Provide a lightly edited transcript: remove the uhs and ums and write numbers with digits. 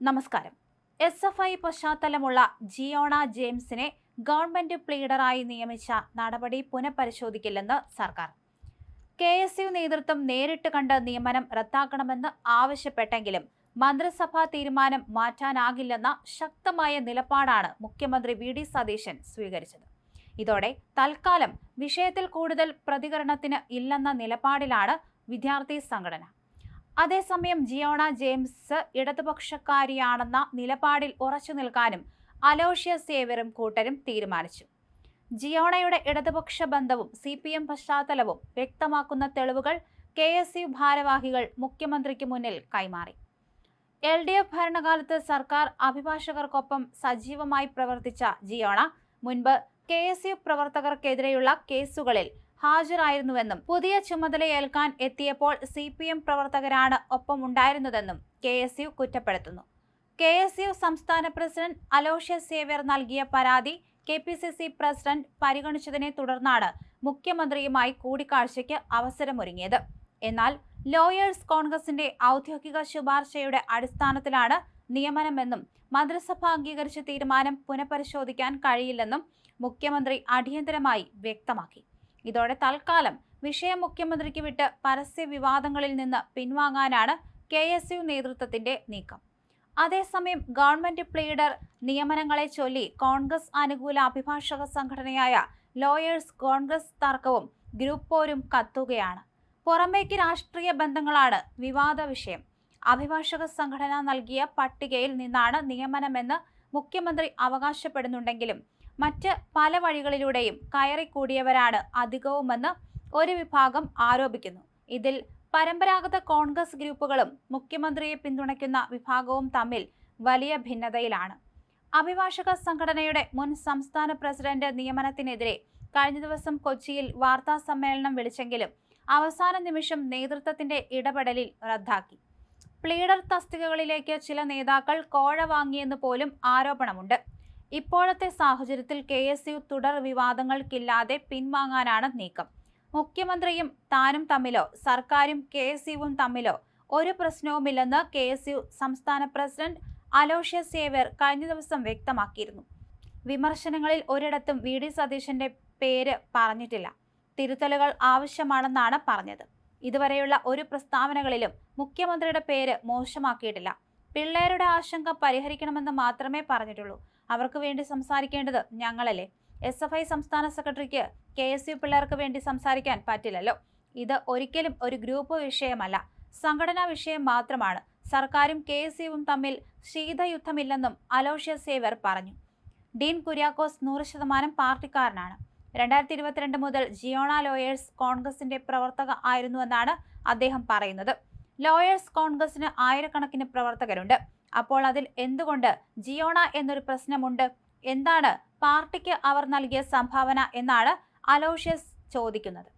നമസ്കാരം. SFI പശ്ചാത്തലമുള്ള ജിയോണ ജെയിംസിനെ government പ്ലീഡറായി നിയമിച്ച നടപടി പുനഃപരിശോധിക്കില്ലെന്ന് സർക്കാർ. KSU നേതൃത്വം നേരിട്ട് കണ്ട് നിയമനം റദ്ദാക്കണമെന്ന് ആവശ്യപ്പെട്ടെങ്കിലും മന്ത്രിസഭാ തീരുമാനം മാറ്റാനാകില്ലെന്ന ശക്തമായ നിലപാടാണ് മുഖ്യമന്ത്രി VD സതീശൻ സ്വീകരിച്ചത്. ഇതോടെ തൽക്കാലം വിഷയത്തിൽ കൂടുതൽ പ്രതികരണത്തിന് ഇല്ലെന്ന നിലപാടിലാണ് വിദ്യാർത്ഥി സംഘടന. അതേസമയം ജിയോണ ജെയിംസ് ഇടതുപക്ഷക്കാരിയാണെന്ന നിലപാടിൽ ഉറച്ചു നിൽക്കാനും അലോഷ്യസ് സേവ്യറും കൂട്ടരും തീരുമാനിച്ചു. ജിയോണയുടെ ഇടതുപക്ഷ ബന്ധവും CPM പശ്ചാത്തലവും വ്യക്തമാക്കുന്ന തെളിവുകൾ KSU ഭാരവാഹികൾ മുഖ്യമന്ത്രിക്ക് മുന്നിൽ കൈമാറി. LDF ഭരണകാലത്ത് സർക്കാർ അഭിഭാഷകർക്കൊപ്പം സജീവമായി പ്രവർത്തിച്ച ജിയോണ മുൻപ് KSU പ്രവർത്തകർക്കെതിരെയുള്ള കേസുകളിൽ ഹാജരായിരുന്നുവെന്നും പുതിയ ചുമതലയേൽക്കാൻ എത്തിയപ്പോൾ CPM പ്രവർത്തകരാണ് ഒപ്പമുണ്ടായിരുന്നതെന്നും KSU കുറ്റപ്പെടുത്തുന്നു. KSU സംസ്ഥാന പ്രസിഡന്റ് അലോഷ്യസ് സേവ്യർ നൽകിയ പരാതി KPCC പ്രസിഡന്റ് പരിഗണിച്ചതിനെ തുടർന്നാണ് മുഖ്യമന്ത്രിയുമായി കൂടിക്കാഴ്ചയ്ക്ക് അവസരമൊരുങ്ങിയത്. എന്നാൽ ലോയേഴ്സ് കോൺഗ്രസിന്റെ ഔദ്യോഗിക ശുപാർശയുടെ അടിസ്ഥാനത്തിലാണ് നിയമനമെന്നും മന്ത്രിസഭ അംഗീകരിച്ച തീരുമാനം പുനഃപരിശോധിക്കാൻ കഴിയില്ലെന്നും മുഖ്യമന്ത്രി അടിയന്തരമായി വ്യക്തമാക്കി. ഇതോടെ തൽക്കാലം വിഷയം മുഖ്യമന്ത്രിക്ക് വിട്ട് പരസ്യ വിവാദങ്ങളിൽ നിന്ന് പിൻവാങ്ങാനാണ് KSU നേതൃത്വത്തിന്റെ നീക്കം. അതേസമയം ഗവൺമെന്റ് പ്ലീഡർ നിയമനങ്ങളെ ചൊല്ലി കോൺഗ്രസ് അനുകൂല അഭിഭാഷക സംഘടനയായ ലോയേഴ്സ് കോൺഗ്രസ് തർക്കവും ഗ്രൂപ്പ് പോരും കത്തുകയാണ്. പുറമേക്ക് രാഷ്ട്രീയ ബന്ധങ്ങളാണ് വിവാദ വിഷയം. അഭിഭാഷക സംഘടന നൽകിയ പട്ടികയിൽ നിന്നാണ് നിയമനമെന്ന് മുഖ്യമന്ത്രി അവകാശപ്പെടുന്നുണ്ടെങ്കിലും മറ്റ് പല വഴികളിലൂടെയും കയറിക്കൂടിയവരാണ് അധികവുമെന്ന് ഒരു വിഭാഗം ആരോപിക്കുന്നു. ഇതിൽ പരമ്പരാഗത കോൺഗ്രസ് ഗ്രൂപ്പുകളും മുഖ്യമന്ത്രിയെ പിന്തുണയ്ക്കുന്ന വിഭാഗവും തമ്മിൽ വലിയ ഭിന്നതയിലാണ്. അഭിഭാഷക സംഘടനയുടെ മുൻ സംസ്ഥാന പ്രസിഡന്റ് നിയമനത്തിനെതിരെ കഴിഞ്ഞ ദിവസം കൊച്ചിയിൽ വാർത്താ സമ്മേളനം വിളിച്ചെങ്കിലും അവസാന നിമിഷം നേതൃത്വത്തിന്റെ ഇടപെടലിൽ റദ്ദാക്കി. പ്ലീഡർ തസ്തികകളിലേക്ക് ചില നേതാക്കൾ കോഴ വാങ്ങിയെന്ന് പോലും ആരോപണമുണ്ട്. ഇപ്പോഴത്തെ സാഹചര്യത്തിൽ KSU തുടർ വിവാദങ്ങൾക്കില്ലാതെ പിൻവാങ്ങാനാണ് നീക്കം. മുഖ്യമന്ത്രിയും താനും തമ്മിലോ സർക്കാരും KSUവും തമ്മിലോ ഒരു പ്രശ്നവുമില്ലെന്ന് KSU സംസ്ഥാന പ്രസിഡന്റ് അലോഷ്യസ് സേവ്യർ കഴിഞ്ഞ ദിവസം വ്യക്തമാക്കിയിരുന്നു. വിമർശനങ്ങളിൽ ഒരിടത്തും VD സതീശന്റെ പേര് പറഞ്ഞിട്ടില്ല. തിരുത്തലുകൾ ആവശ്യമാണെന്നാണ് പറഞ്ഞത്. ഇതുവരെയുള്ള ഒരു പ്രസ്താവനകളിലും മുഖ്യമന്ത്രിയുടെ പേര് മോശമാക്കിയിട്ടില്ല. പിള്ളേരുടെ ആശങ്ക പരിഹരിക്കണമെന്ന് മാത്രമേ പറഞ്ഞിട്ടുള്ളൂ. അവർക്ക് വേണ്ടി സംസാരിക്കേണ്ടത് ഞങ്ങളല്ലേ. SFI സംസ്ഥാന സെക്രട്ടറിക്ക് KSU പിള്ളേർക്ക് വേണ്ടി സംസാരിക്കാൻ പറ്റില്ലല്ലോ. ഇത് ഒരിക്കലും ഒരു ഗ്രൂപ്പ് വിഷയമല്ല, സംഘടനാ വിഷയം മാത്രമാണ്. സർക്കാരും KSUവും തമ്മിൽ ശീതയുദ്ധമില്ലെന്നും അലോഷ്യസ് സേവ്യർ പറഞ്ഞു. ഡീൻ കുര്യാക്കോസ് 100% പാർട്ടിക്കാരനാണ്. 2022 മുതൽ ജിയോണ ലോയേഴ്സ് കോൺഗ്രസിന്റെ പ്രവർത്തക ആയിരുന്നുവെന്നാണ് അദ്ദേഹം പറയുന്നത്. ലോയേഴ്സ് കോൺഗ്രസിന് ആയിരക്കണക്കിന് പ്രവർത്തകരുണ്ട്. അപ്പോൾ അതിൽ എന്തുകൊണ്ട് ജിയോണ എന്നൊരു പ്രശ്നമുണ്ട്? എന്താണ് പാർട്ടിക്ക് അവർ നൽകിയ സംഭാവന എന്നാണ് അലോഷ്യസ് ചോദിക്കുന്നത്.